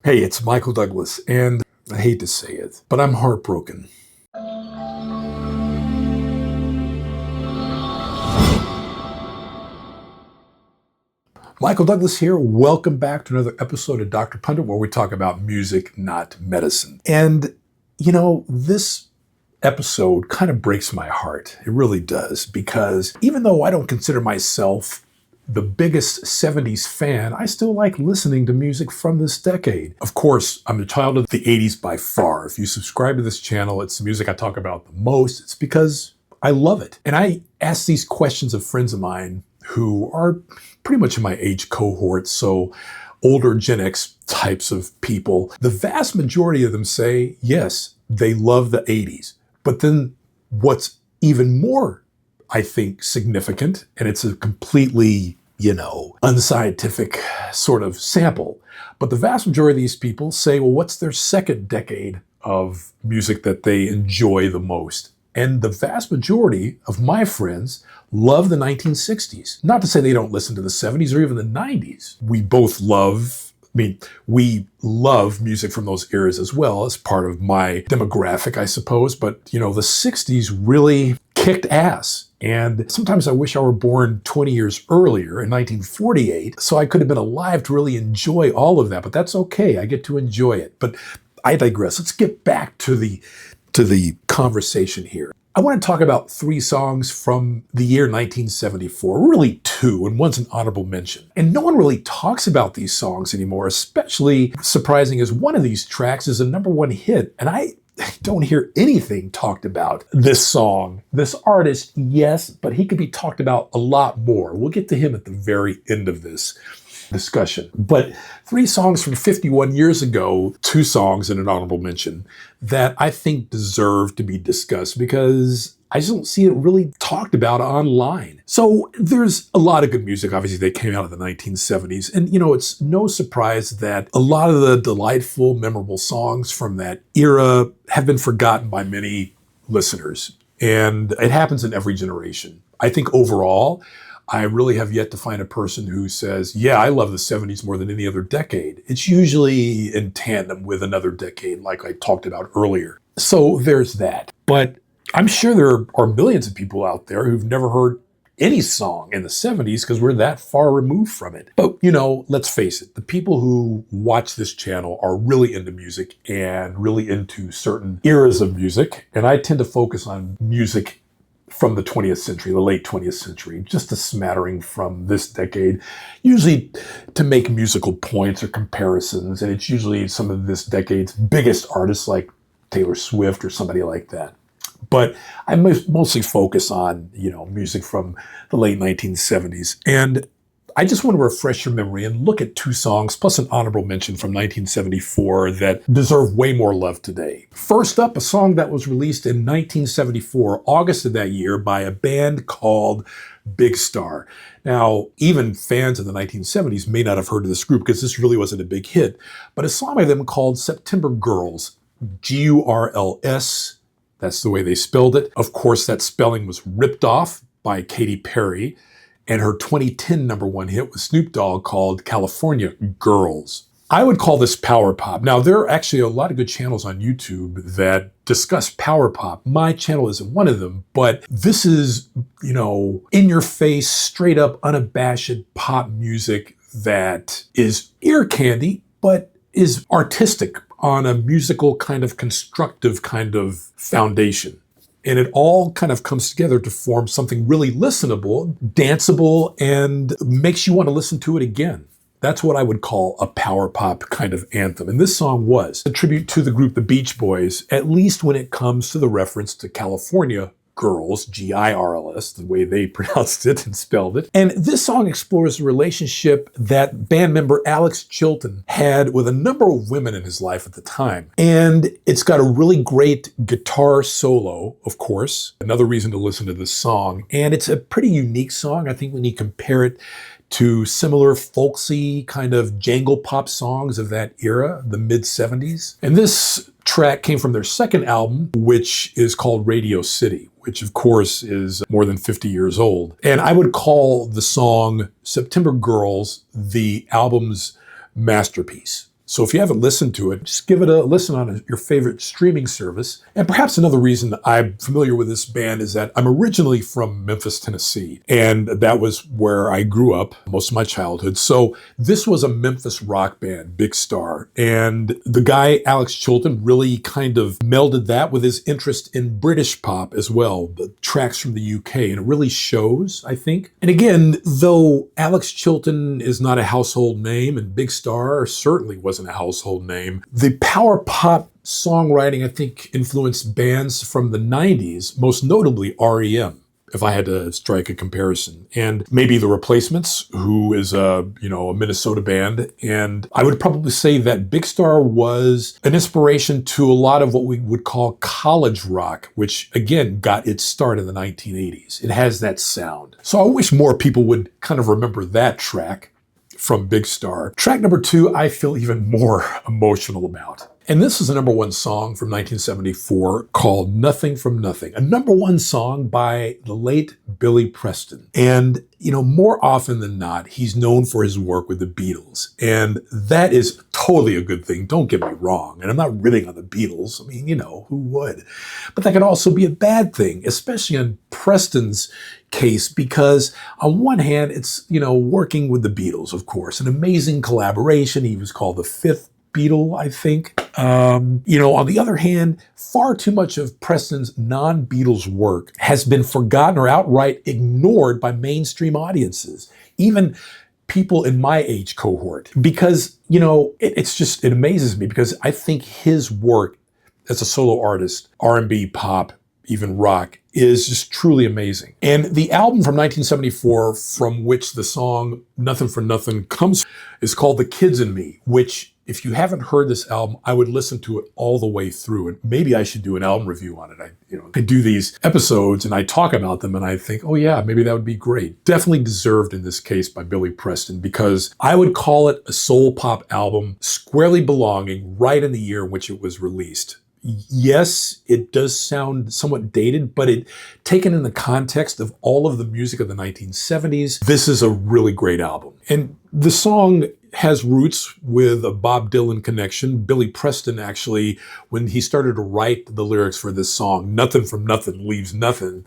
Hey, it's Michael Douglas, and I hate to say it, but I'm heartbroken. Michael Douglas here. Welcome back to another episode of Dr. Pundit, where we talk about music, not medicine. And, this episode kind of breaks my heart. It really does, because even though I don't consider myself the biggest 70s fan, I still like listening to music from this decade. Of course, I'm a child of the 80s by far. If you subscribe to this channel, it's the music I talk about the most. It's because I love it. And I ask these questions of friends of mine who are pretty much in my age cohort, so older Gen X types of people. The vast majority of them say, yes, they love the 80s. But then what's even more, I think, significant, and it's a completely, unscientific sort of sample, but the vast majority of these people say, well, what's their second decade of music that they enjoy the most? And the vast majority of my friends love the 1960s. Not to say they don't listen to the 70s or even the 90s. We love music from those eras as well, as part of my demographic, I suppose. But, the 60s really kicked ass. And sometimes I wish I were born 20 years earlier in 1948, so I could have been alive to really enjoy all of that. But that's okay. I get to enjoy it. But I digress. Let's get back to the conversation here. I want to talk about three songs from the year 1974, really two, and one's an honorable mention. And no one really talks about these songs anymore, especially surprising as one of these tracks is a number one hit. And I don't hear anything talked about this song. This artist, yes, but he could be talked about a lot more. We'll get to him at the very end of this discussion. But three songs from 51 years ago, two songs and an honorable mention that I think deserve to be discussed because I just don't see it really talked about online. So there's a lot of good music, obviously, that came out of the 1970s. And, it's no surprise that a lot of the delightful, memorable songs from that era have been forgotten by many listeners. And it happens in every generation. I think overall, I really have yet to find a person who says, yeah, I love the 70s more than any other decade. It's usually in tandem with another decade, like I talked about earlier. So there's that. But I'm sure there are millions of people out there who've never heard any song in the 70s because we're that far removed from it. But, let's face it, the people who watch this channel are really into music and really into certain eras of music. And I tend to focus on music from the 20th century, the late 20th century, just a smattering from this decade, usually to make musical points or comparisons. And it's usually some of this decade's biggest artists like Taylor Swift or somebody like that. But I mostly focus on, music from the late 1970s. And I just want to refresh your memory and look at two songs plus an honorable mention from 1974 that deserve way more love today. First up, a song that was released in 1974, August of that year, by a band called Big Star. Now, even fans of the 1970s may not have heard of this group because this really wasn't a big hit, but a song by them called September Girls, Gurls. That's the way they spelled it. Of course, that spelling was ripped off by Katy Perry, and her 2010 number one hit was Snoop Dogg called California Girls. I would call this power pop. Now, there are actually a lot of good channels on YouTube that discuss power pop. My channel isn't one of them, but this is, in your face, straight up, unabashed pop music that is ear candy, but is artistic on a musical kind of constructive kind of foundation. And it all kind of comes together to form something really listenable, danceable, and makes you want to listen to it again. That's what I would call a power pop kind of anthem. And this song was a tribute to the group The Beach Boys, at least when it comes to the reference to California Girls, Girls, the way they pronounced it and spelled it. And this song explores the relationship that band member Alex Chilton had with a number of women in his life at the time. And it's got a really great guitar solo, of course, another reason to listen to this song. And it's a pretty unique song, I think, when you compare it to similar folksy kind of jangle pop songs of that era, the mid-70s. And this track came from their second album, which is called Radio City, which of course is more than 50 years old. And I would call the song September Girls the album's masterpiece. So if you haven't listened to it, just give it a listen on your favorite streaming service. And perhaps another reason I'm familiar with this band is that I'm originally from Memphis, Tennessee, and that was where I grew up most of my childhood. So this was a Memphis rock band, Big Star. And the guy, Alex Chilton, really kind of melded that with his interest in British pop as well, the tracks from the UK. And it really shows, I think. And again, though Alex Chilton is not a household name and Big Star certainly wasn't a household name, the power pop songwriting, I think, influenced bands from the 90s, most notably REM, if I had to strike a comparison. And maybe The Replacements, who is a Minnesota band. And I would probably say that Big Star was an inspiration to a lot of what we would call college rock, which again got its start in the 1980s. It has that sound. So I wish more people would kind of remember that track from Big Star. Track number 2, I feel even more emotional about. And this is a number 1 song from 1974 called Nothing from Nothing, a number 1 song by the late Billy Preston. And, more often than not, he's known for his work with the Beatles. And that is totally a good thing. Don't get me wrong. And I'm not ribbing on the Beatles. I mean, who would? But that can also be a bad thing, especially in Preston's case, because on one hand, it's, working with the Beatles, of course, an amazing collaboration. He was called the 5th Beatle, I think. On the other hand, far too much of Preston's non-Beatles work has been forgotten or outright ignored by mainstream audiences, even people in my age cohort, because, it amazes me because I think his work as a solo artist, R&B, pop, even rock, is just truly amazing. And the album from 1974 from which the song Nothing for Nothing comes is called The Kids in Me, which, if you haven't heard this album, I would listen to it all the way through. And maybe I should do an album review on it. I do these episodes and I talk about them and I think, oh yeah, maybe that would be great. Definitely deserved in this case by Billy Preston, because I would call it a soul pop album squarely belonging right in the year in which it was released. Yes, it does sound somewhat dated, but taken in the context of all of the music of the 1970s, this is a really great album. And the song has roots with a Bob Dylan connection. Billy Preston actually, when he started to write the lyrics for this song, Nothing from Nothing Leaves Nothing,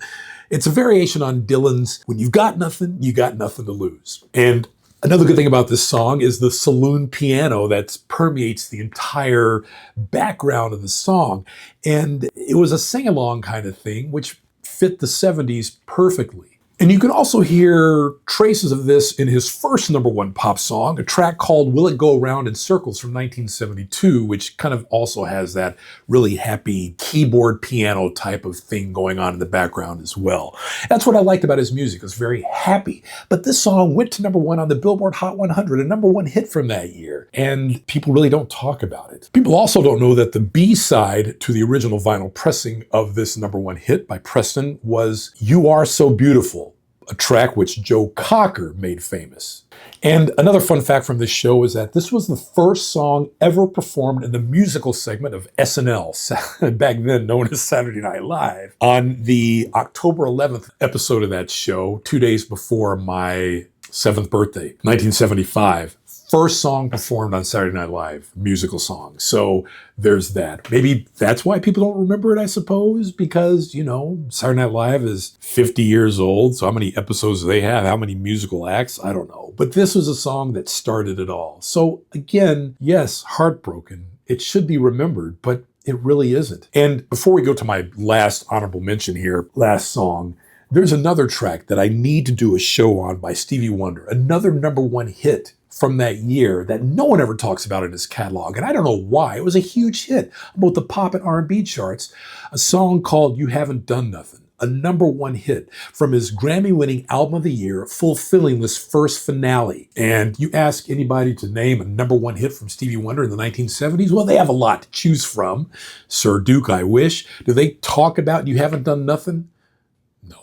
it's a variation on Dylan's When You've Got Nothing, You Got Nothing to Lose. And another good thing about this song is the saloon piano that permeates the entire background of the song. And it was a sing-along kind of thing, which fit the 70s perfectly. And you can also hear traces of this in his first number 1 pop song, a track called Will It Go Around in Circles from 1972, which kind of also has that really happy keyboard piano type of thing going on in the background as well. That's what I liked about his music. It was very happy. But this song went to number 1 on the Billboard Hot 100, a number 1 hit from that year. And people really don't talk about it. People also don't know that the B-side to the original vinyl pressing of this number 1 hit by Preston was You Are So Beautiful, a track which Joe Cocker made famous. And another fun fact from this show is that this was the first song ever performed in the musical segment of SNL, back then known as Saturday Night Live, on the October 11th episode of that show, 2 days before my 7th birthday, 1975. First song performed on Saturday Night Live, musical song. So there's that. Maybe that's why people don't remember it, I suppose, because, Saturday Night Live is 50 years old. So how many episodes do they have? How many musical acts? I don't know. But this was a song that started it all. So again, yes, Heartbroken. It should be remembered, but it really isn't. And before we go to my last honorable mention here, last song, there's another track that I need to do a show on by Stevie Wonder, another number 1 hit from that year that no one ever talks about in his catalog. And I don't know why. It was a huge hit on both the pop and R&B charts. A song called You Haven't Done Nothing, a number 1 hit from his Grammy-winning album of the year, fulfilling this first finale. And you ask anybody to name a number 1 hit from Stevie Wonder in the 1970s, well, they have a lot to choose from. Sir Duke, I wish. Do they talk about You Haven't Done Nothing? No.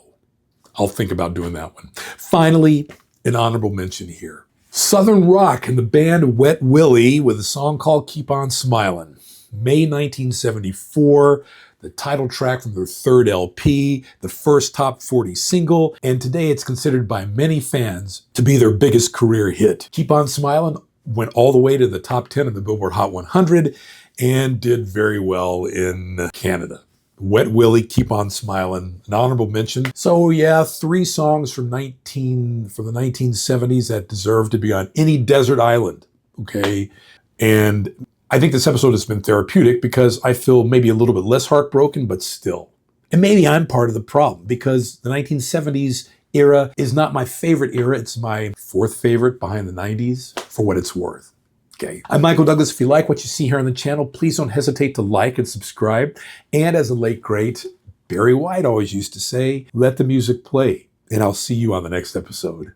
I'll think about doing that one. Finally, an honorable mention here. Southern Rock and the band Wet Willie with a song called Keep On Smilin'. May 1974, the title track from their 3rd LP, the first top 40 single, and today it's considered by many fans to be their biggest career hit. Keep On Smilin', went all the way to the top 10 of the Billboard Hot 100 and did very well in Canada. Wet Willie, Keep On Smiling, an honorable mention. So yeah, 3 songs from the 1970s that deserve to be on any desert island, okay? And I think this episode has been therapeutic because I feel maybe a little bit less heartbroken, but still. And maybe I'm part of the problem because the 1970s era is not my favorite era. It's my 4th favorite behind the 90s, for what it's worth. Okay. I'm Michael Douglas. If you like what you see here on the channel, please don't hesitate to like and subscribe. And as a late great Barry White always used to say, let the music play. And I'll see you on the next episode.